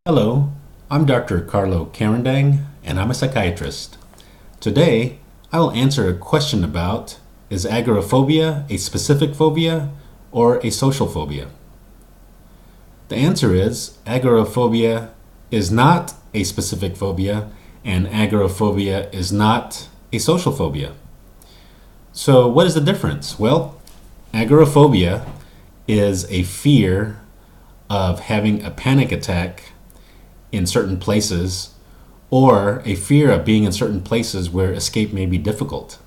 Hello, I'm Dr. Carlo Carandang, and I'm a psychiatrist. Today, I will answer a question about: is agoraphobia a specific phobia or a social phobia? The answer is agoraphobia is not a specific phobia, and agoraphobia is not a social phobia. So, what is the difference? Well, agoraphobia is a fear of having a panic attack in certain places, or a fear of being in certain places where escape may be difficult.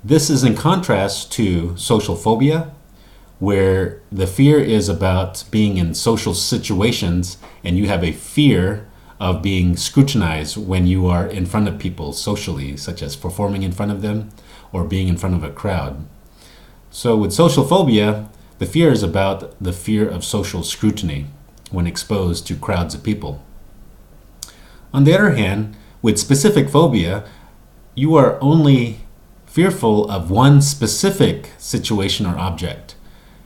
This is in contrast to social phobia, where the fear is about being in social situations and you have a fear of being scrutinized when you are in front of people socially, such as performing in front of them or being in front of a crowd. So with social phobia, the fear is about the fear of social scrutiny when exposed to crowds of people. On the other hand, with specific phobia, you are only fearful of one specific situation or object.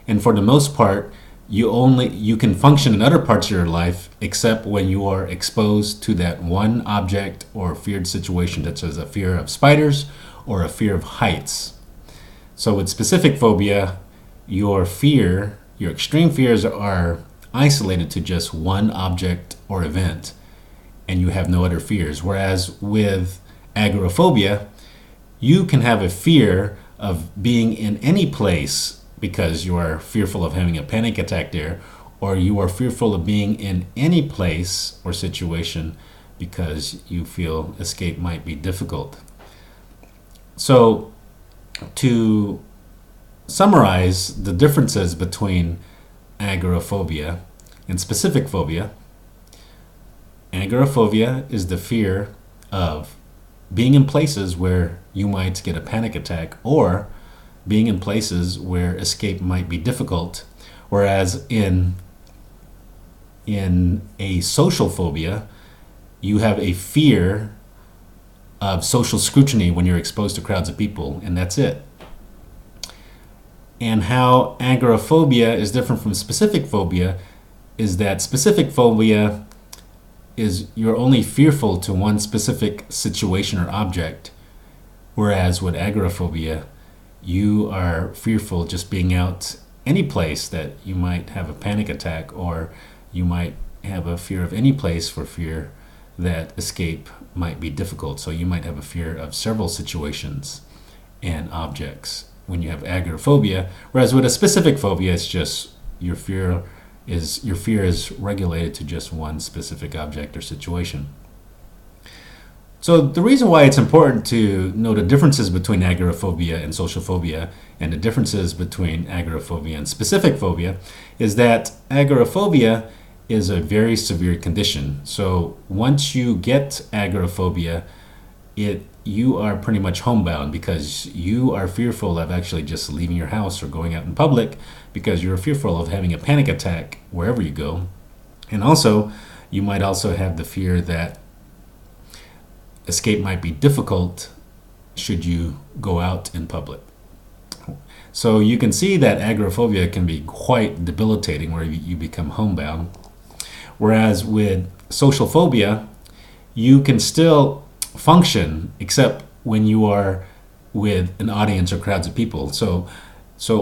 And for the most part, you can function in other parts of your life except when you are exposed to that one object or feared situation, such as a fear of spiders or a fear of heights. So with specific phobia, your extreme fears are isolated to just one object or event, and you have no other fears. Whereas with agoraphobia, you can have a fear of being in any place because you are fearful of having a panic attack there, or you are fearful of being in any place or situation because you feel escape might be difficult. So to summarize the differences between agoraphobia and specific phobia, agoraphobia is the fear of being in places where you might get a panic attack or being in places where escape might be difficult, whereas in a social phobia, you have a fear of social scrutiny when you're exposed to crowds of people, and that's it. And how agoraphobia is different from specific phobia is that specific phobia is you're only fearful to one specific situation or object, whereas with agoraphobia, you are fearful just being out any place that you might have a panic attack, or you might have a fear of any place for fear that escape might be difficult. So you might have a fear of several situations and objects when you have agoraphobia, whereas with a specific phobia, it's just your fear is regulated to just one specific object or situation. So the reason why it's important to know the differences between agoraphobia and social phobia, and the differences between agoraphobia and specific phobia, is that agoraphobia is a very severe condition. So once you get agoraphobia, you are pretty much homebound because you are fearful of actually just leaving your house or going out in public because you're fearful of having a panic attack wherever you go. And also, you might also have the fear that escape might be difficult should you go out in public. So you can see that agoraphobia can be quite debilitating where you become homebound. Whereas with social phobia, you can still function except when you are with an audience or crowds of people. So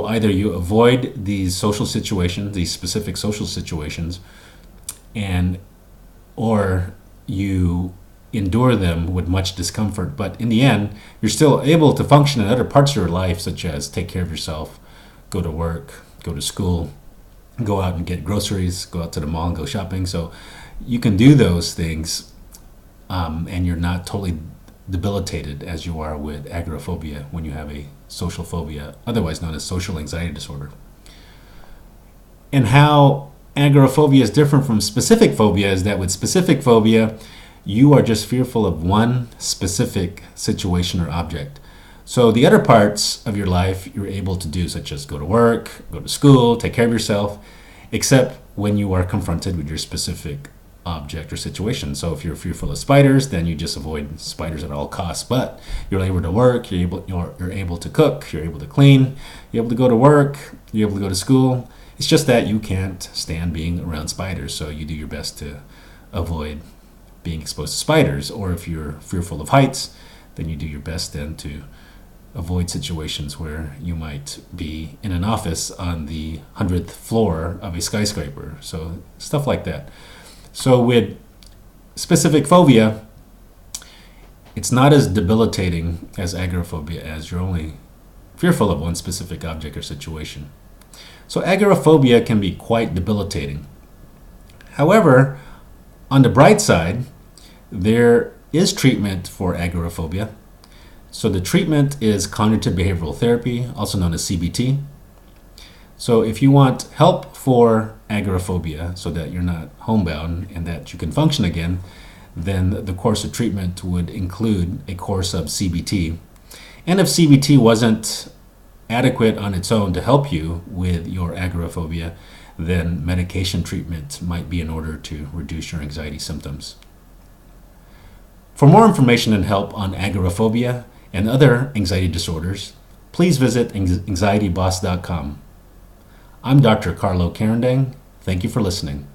either you avoid these social situations, these specific social situations, or you endure them with much discomfort. But in the end, you're still able to function in other parts of your life, such as take care of yourself, go to work, go to school, go out and get groceries, go out to the mall and go shopping. So you can do those things, and you're not totally debilitated as you are with agoraphobia when you have a social phobia, otherwise known as social anxiety disorder. And how agoraphobia is different from specific phobia is that with specific phobia, you are just fearful of one specific situation or object. So the other parts of your life you're able to do, such as go to work, go to school, take care of yourself, except when you are confronted with your specific object or situation. So if you're fearful of spiders, then you just avoid spiders at all costs. But you're able to work, you're able to cook, you're able to clean, you're able to go to work, you're able to go to school, It's just that you can't stand being around spiders, so you do your best to avoid being exposed to spiders. Or if you're fearful of heights, then you do your best then to avoid situations where you might be in an office on the 100th floor of a skyscraper. So stuff like that. So with specific phobia, it's not as debilitating as agoraphobia, as you're only fearful of one specific object or situation. So agoraphobia can be quite debilitating. However, on the bright side, there is treatment for agoraphobia. So the treatment is cognitive behavioral therapy, also known as CBT. So if you want help for agoraphobia so that you're not homebound and that you can function again, then the course of treatment would include a course of CBT. And if CBT wasn't adequate on its own to help you with your agoraphobia, then medication treatment might be in order to reduce your anxiety symptoms. For more information and help on agoraphobia and other anxiety disorders, please visit AnxietyBoss.com. I'm Dr. Carlo Carandang. Thank you for listening.